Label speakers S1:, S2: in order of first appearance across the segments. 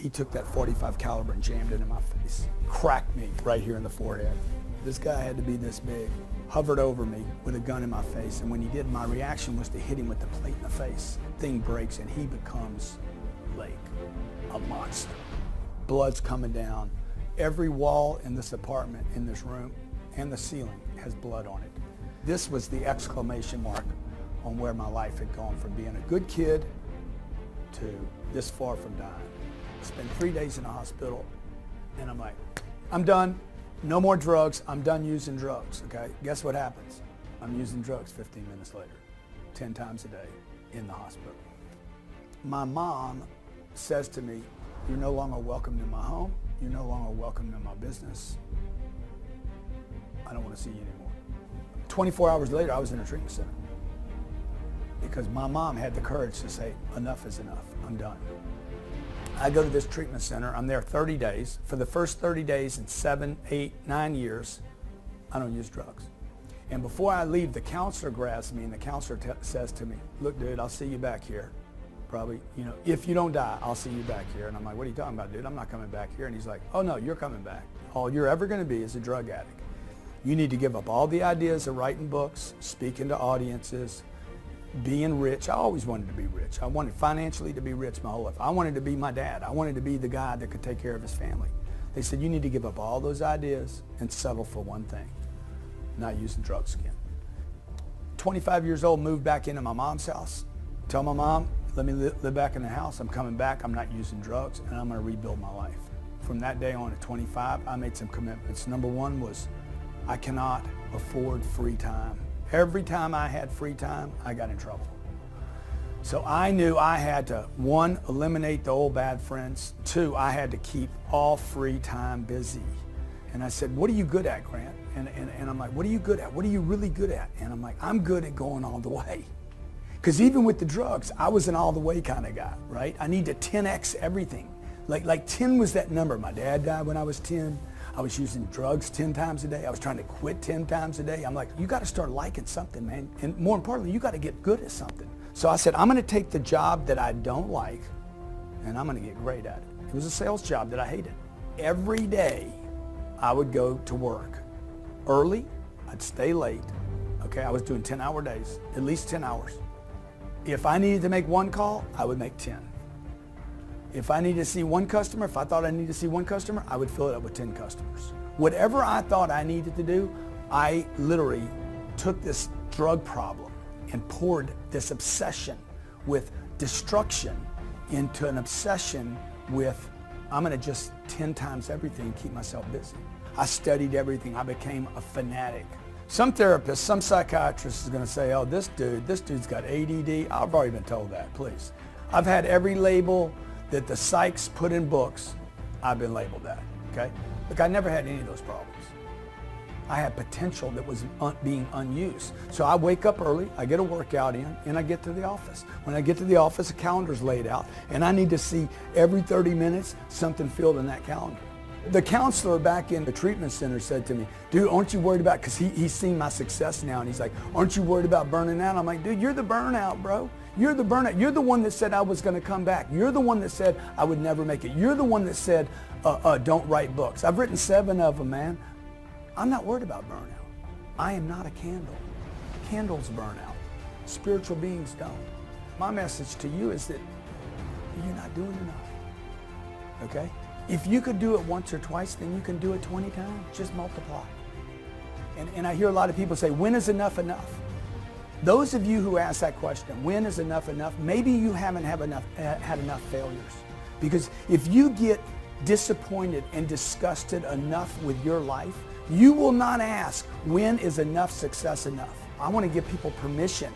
S1: He took that .45 caliber and jammed it in my face. Cracked me right here in the forehead. This guy had to be this big. Hovered over me with a gun in my face, and when he did, my reaction was to hit him with the plate in the face. Thing breaks and he becomes like a monster. Blood's coming down. Every wall in this apartment, in this room, and the ceiling has blood on it. This was the exclamation mark on where my life had gone from being a good kid to this far from dying. I spent 3 days in the hospital, and I'm like, I'm done. No more drugs. I'm done using drugs, okay? Guess what happens? I'm using drugs 15 minutes later, 10 times a day in the hospital. My mom says to me, you're no longer welcome in my home. You're no longer welcome in my business. I don't want to see you anymore. 24 hours later, I was in a treatment center because my mom had the courage to say, enough is enough. I'm done. I go to this treatment center. I'm there 30 days. For the first 30 days in 7, 8, 9 years, I don't use drugs. And before I leave, the counselor grabs me and the counselor says to me, look, dude, I'll see you back here. Probably, you know, if you don't die, I'll see you back here. And I'm like, what are you talking about, dude? I'm not coming back here. And he's like, oh no, you're coming back. All you're ever going to be is a drug addict. You need to give up all the ideas of writing books, speaking to audiences, being rich. I always wanted to be rich. I wanted financially to be rich my whole life. I wanted to be my dad. I wanted to be the guy that could take care of his family. They said, you need to give up all those ideas and settle for one thing, not using drugs again. 25 years old, moved back into my mom's house. Tell my mom, let me live back in the house. I'm coming back. I'm not using drugs, and I'm going to rebuild my life. From that day on at 25, I made some commitments. Number one was I cannot afford free time. Every time I had free time, I got in trouble. So I knew I had to, 1, eliminate the old bad friends. 2, I had to keep all free time busy. And I said, what are you good at, Grant? And I'm like, what are you good at? What are you really good at? And I'm like, I'm good at going all the way. Because even with the drugs, I was an all the way kind of guy, right? I need to 10x everything. Like 10 was that number. My dad died when I was 10. I was using drugs 10 times a day. I was trying to quit 10 times a day. I'm like, you got to start liking something, man. And more importantly, you got to get good at something. So I said, I'm going to take the job that I don't like, and I'm going to get great at it. It was a sales job that I hated. Every day, I would go to work early. I'd stay late. Okay, I was doing 10-hour days, at least 10 hours. If I needed to make 1 call, I would make 10. If I needed to see 1 customer, if I thought I needed to see 1 customer, I would fill it up with 10 customers. Whatever I thought I needed to do, I literally took this drug problem and poured this obsession with destruction into an obsession with, I'm going to just 10 times everything, keep myself busy. I studied everything. I became a fanatic. Some therapist, some psychiatrist is going to say, oh, this dude's got ADD. I've already been told that, please. I've had every label that the psychs put in books, I've been labeled that, okay? Look, I never had any of those problems. I had potential that was being unused. So I wake up early, I get a workout in, and I get to the office. When I get to the office, a calendar's laid out, and I need to see every 30 minutes something filled in that calendar. The counselor back in the treatment center said to me, dude, aren't you worried about, because he's seen my success now, and he's like, aren't you worried about burning out? I'm like, dude, you're the burnout, bro. You're the burnout. You're the one that said I was going to come back. You're the one that said I would never make it. You're the one that said, don't write books. I've written 7 of them, man. I'm not worried about burnout. I am not a candle. Candles burn out. Spiritual beings don't. My message to you is that you're not doing enough, okay? If you could do it once or twice, then you can do it 20 times. Just multiply. And I hear a lot of people say, when is enough enough? Those of you who ask that question, when is enough enough, maybe you haven't had enough failures. Because if you get disappointed and disgusted enough with your life, you will not ask, when is enough success enough? I want to give people permission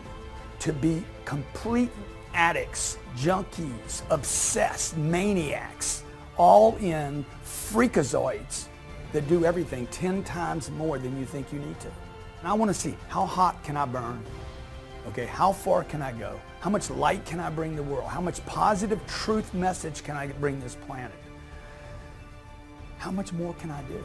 S1: to be complete addicts, junkies, obsessed, maniacs, all in freakazoids that do everything 10 times more than you think you need to. And I want to see, how hot can I burn? Okay, how far can I go? How much light can I bring the world? How much positive truth message can I bring this planet? How much more can I do?